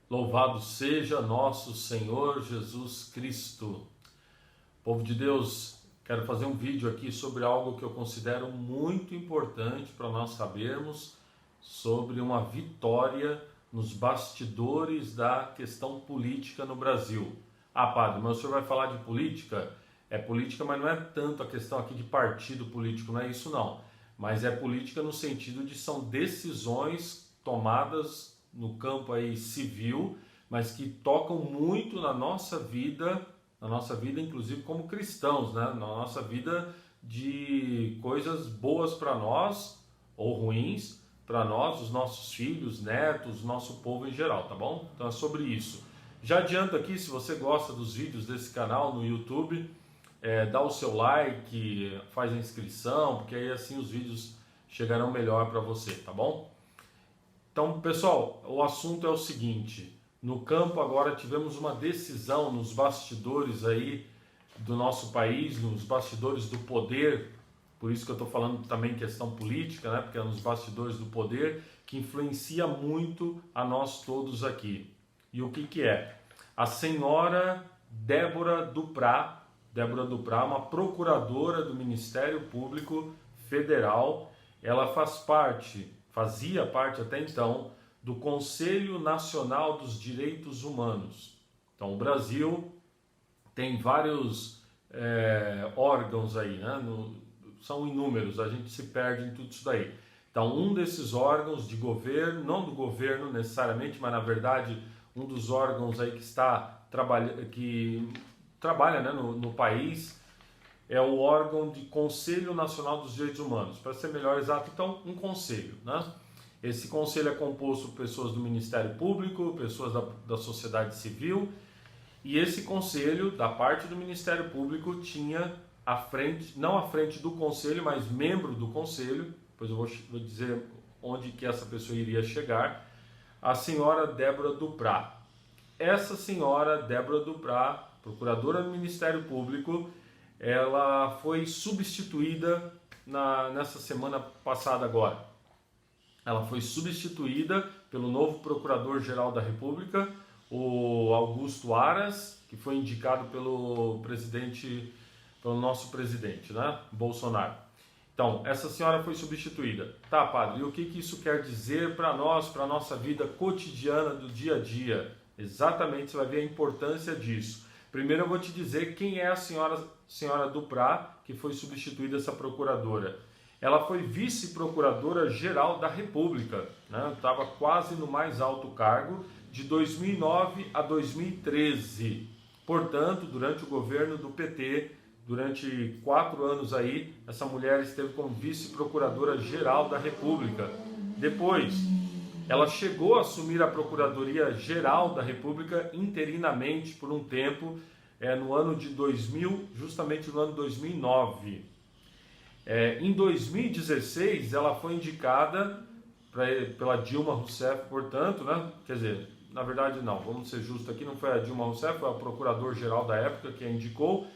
Louvado seja nosso Senhor Jesus Cristo. Povo de Deus, quero fazer um vídeo aqui sobre algo que eu considero muito importante para nós sabermos sobre uma vitória nos bastidores da questão política no Brasil. Ah, padre, mas o senhor vai falar de política? É política, mas não é tanto a questão aqui de partido político, não é isso não. Mas é política no sentido de são decisões tomadas no campo aí civil, mas que tocam muito na nossa vida inclusive como cristãos, né? Na nossa vida de coisas boas para nós ou ruins para nós, os nossos filhos, netos, nosso povo em geral, tá bom? Então é sobre isso. Já adianto aqui, se você gosta dos vídeos desse canal no YouTube, dá o seu like, faz a inscrição, porque aí assim os vídeos chegarão melhor para você, tá bom? Então, pessoal, o assunto é o seguinte: no campo agora tivemos uma decisão nos bastidores aí do nosso país, nos bastidores do poder, por isso que eu estou falando também questão política, né? Porque é nos bastidores do poder, que influencia muito a nós todos aqui. E o que é? A senhora Débora Duprá, uma procuradora do Ministério Público Federal, ela fazia parte até então do Conselho Nacional dos Direitos Humanos. Então o Brasil tem vários órgãos aí, né? São inúmeros, a gente se perde em tudo isso daí. Então um desses órgãos de governo, não do governo necessariamente, mas na verdade um dos órgãos aí que trabalha, né, no país, é o órgão de Conselho Nacional dos Direitos Humanos. Para ser melhor exato, então, um conselho, né? Esse conselho é composto por pessoas do Ministério Público, pessoas da sociedade civil, e esse conselho, da parte do Ministério Público, tinha à frente, não à frente do conselho, mas membro do conselho, depois eu vou dizer onde que essa pessoa iria chegar, a senhora Débora Duprá. Essa senhora Débora Duprá, procuradora do Ministério Público, ela foi substituída nessa semana passada agora. Ela foi substituída pelo novo Procurador-Geral da República, o Augusto Aras, que foi indicado pelo nosso presidente, né, Bolsonaro. Então, essa senhora foi substituída. Tá, padre, e o que isso quer dizer para nós, para a nossa vida cotidiana do dia a dia? Exatamente, você vai ver a importância disso. Primeiro eu vou te dizer quem é a senhora Duprá, que foi substituída essa procuradora. Ela foi vice-procuradora-geral da República, né? Estava quase no mais alto cargo, de 2009 a 2013. Portanto, durante o governo do PT, durante 4 anos aí, essa mulher esteve como vice-procuradora-geral da República. Depois, ela chegou a assumir a Procuradoria-Geral da República interinamente por um tempo, no ano de 2000, justamente no ano 2009. Em 2016, ela foi indicada pela Dilma Rousseff, portanto, né? Quer dizer, na verdade não, vamos ser justos aqui, não foi a Dilma Rousseff, foi a Procurador-Geral da época que a indicou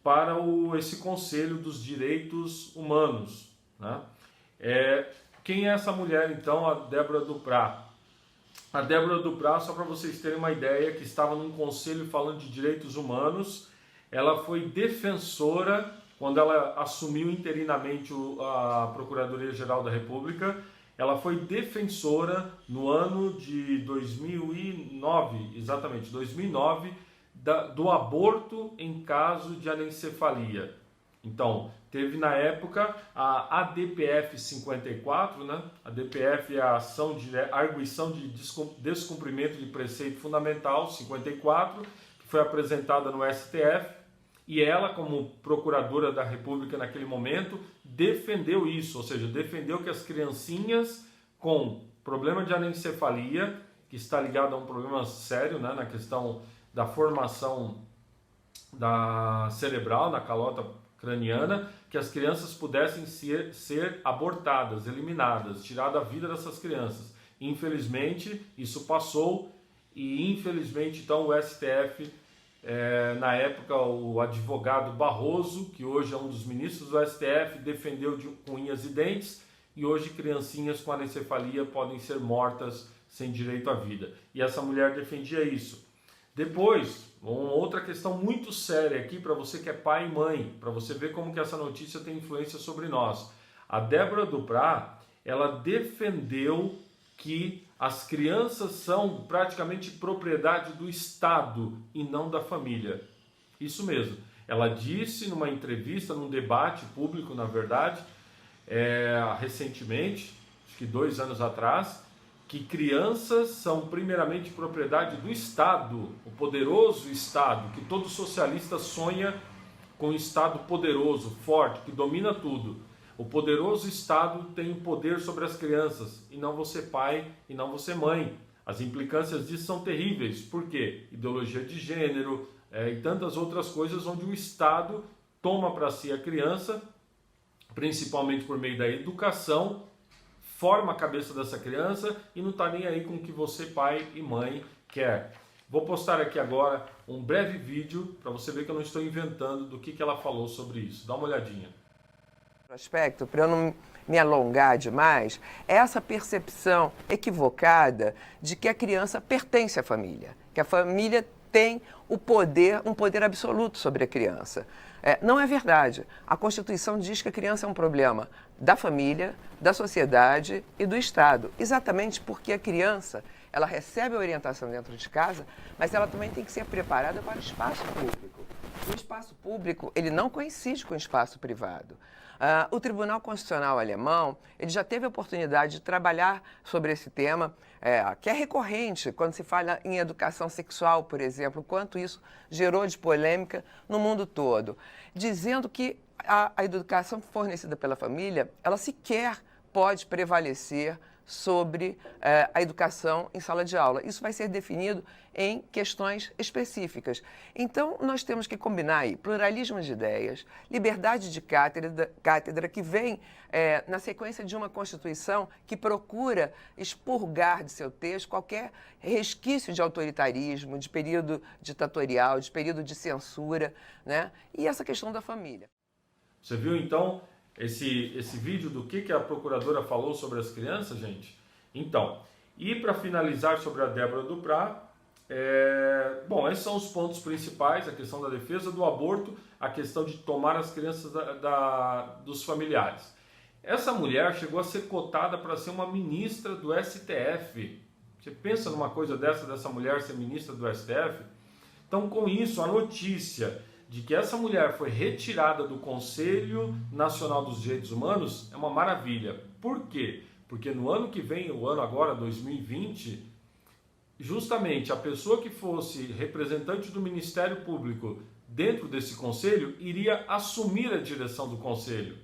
para esse Conselho dos Direitos Humanos, né? Quem é essa mulher, então, a Débora Duprá? A Débora Duprá, só para vocês terem uma ideia, que estava num conselho falando de direitos humanos, ela foi defensora, quando ela assumiu interinamente a Procuradoria-Geral da República, ela foi defensora no ano de 2009, exatamente, 2009, do aborto em caso de anencefalia. Então, teve na época a ADPF 54, né? A ADPF é a arguição de descumprimento de preceito fundamental 54, que foi apresentada no STF, e ela, como procuradora da República naquele momento, defendeu isso, ou seja, defendeu que as criancinhas com problema de anencefalia, que está ligado a um problema sério, né, na questão da formação cerebral, na calota craniana, que as crianças pudessem ser abortadas, eliminadas, tirar da vida dessas crianças. Infelizmente, isso passou e infelizmente então o STF, na época o advogado Barroso, que hoje é um dos ministros do STF, defendeu com unhas e dentes, e hoje criancinhas com anencefalia podem ser mortas sem direito à vida. E essa mulher defendia isso. Depois, uma outra questão muito séria aqui para você que é pai e mãe, para você ver como que essa notícia tem influência sobre nós. A Débora Duprat, ela defendeu que as crianças são praticamente propriedade do Estado e não da família. Isso mesmo. Ela disse numa entrevista, num debate público, na verdade, recentemente, acho que 2 anos atrás, que crianças são primeiramente propriedade do Estado, o poderoso Estado, que todo socialista sonha com um Estado poderoso, forte, que domina tudo. O poderoso Estado tem poder sobre as crianças, e não você pai, e não você mãe. As implicâncias disso são terríveis. Por quê? Ideologia de gênero e tantas outras coisas onde o Estado toma para si a criança, principalmente por meio da educação, forma a cabeça dessa criança e não está nem aí com o que você, pai e mãe, quer. Vou postar aqui agora um breve vídeo para você ver que eu não estou inventando do que ela falou sobre isso. Dá uma olhadinha. Aspecto, para eu não me alongar demais, é essa percepção equivocada de que a criança pertence à família, que a família tem um poder absoluto sobre a criança. Não é verdade. A Constituição diz que a criança é um problema da família, da sociedade e do Estado, exatamente porque a criança ela recebe a orientação dentro de casa, mas ela também tem que ser preparada para o espaço público. O espaço público ele não coincide com o espaço privado. O Tribunal Constitucional alemão ele já teve a oportunidade de trabalhar sobre esse tema, que é recorrente quando se fala em educação sexual, por exemplo, quanto isso gerou de polêmica no mundo todo, dizendo que a educação fornecida pela família, ela sequer pode prevalecer sobre a educação em sala de aula. Isso vai ser definido em questões específicas. Então, nós temos que combinar aí pluralismo de ideias, liberdade de cátedra que vem na sequência de uma Constituição que procura expurgar de seu texto qualquer resquício de autoritarismo, de período ditatorial, de período de censura, né? E essa questão da família. Você viu, então, esse vídeo do que a procuradora falou sobre as crianças, gente? Então, e para finalizar sobre a Débora Duprat, esses são os pontos principais, a questão da defesa do aborto, a questão de tomar as crianças dos familiares. Essa mulher chegou a ser cotada para ser uma ministra do STF. Você pensa numa coisa dessa mulher ser ministra do STF? Então, com isso, a notícia de que essa mulher foi retirada do Conselho Nacional dos Direitos Humanos é uma maravilha. Por quê? Porque no ano que vem, o ano agora, 2020, justamente a pessoa que fosse representante do Ministério Público dentro desse conselho iria assumir a direção do conselho.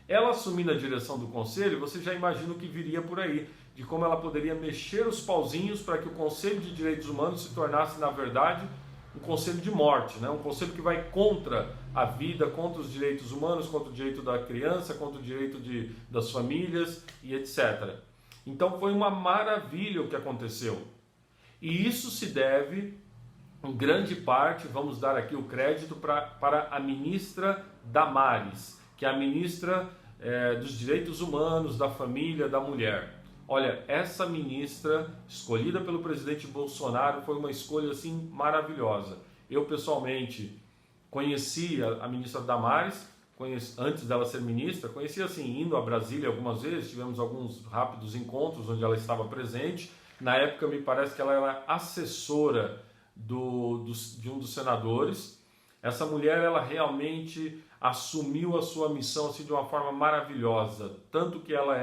Ela assumindo a direção do conselho, você já imagina o que viria por aí, de como ela poderia mexer os pauzinhos para que o Conselho de Direitos Humanos se tornasse, na verdade, um conselho de morte, né? Um conselho que vai contra a vida, contra os direitos humanos, contra o direito da criança, contra o direito das famílias e etc. Então foi uma maravilha o que aconteceu. E isso se deve, em grande parte, vamos dar aqui o crédito para a ministra Damares, que é a ministra dos Direitos Humanos, da Família, da Mulher. Olha, essa ministra, escolhida pelo presidente Bolsonaro, foi uma escolha assim maravilhosa. Eu, pessoalmente, conheci a ministra Damares, antes dela ser ministra, conheci assim, indo a Brasília algumas vezes, tivemos alguns rápidos encontros onde ela estava presente. Na época, me parece que ela era assessora de um dos senadores. Essa mulher, ela realmente assumiu a sua missão assim, de uma forma maravilhosa, tanto que ela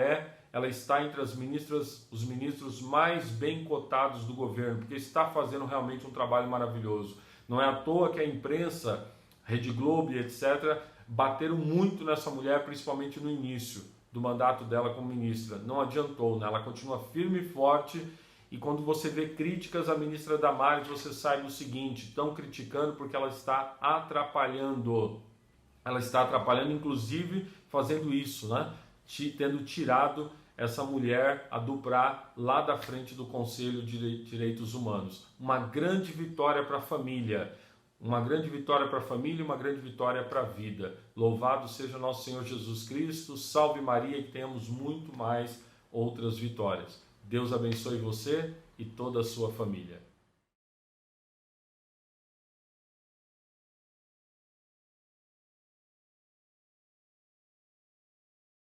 está entre os ministros mais bem cotados do governo, porque está fazendo realmente um trabalho maravilhoso. Não é à toa que a imprensa, Rede Globo e etc., bateram muito nessa mulher, principalmente no início do mandato dela como ministra. Não adiantou, né? Ela continua firme e forte, e quando você vê críticas à ministra Damares, você sai do seguinte: estão criticando porque ela está atrapalhando. Ela está atrapalhando, inclusive, fazendo isso, né? Tendo tirado essa mulher, a Duprat, lá da frente do Conselho de Direitos Humanos. Uma grande vitória para a família. Uma grande vitória para a família e uma grande vitória para a vida. Louvado seja nosso Senhor Jesus Cristo. Salve Maria, que tenhamos muito mais outras vitórias. Deus abençoe você e toda a sua família.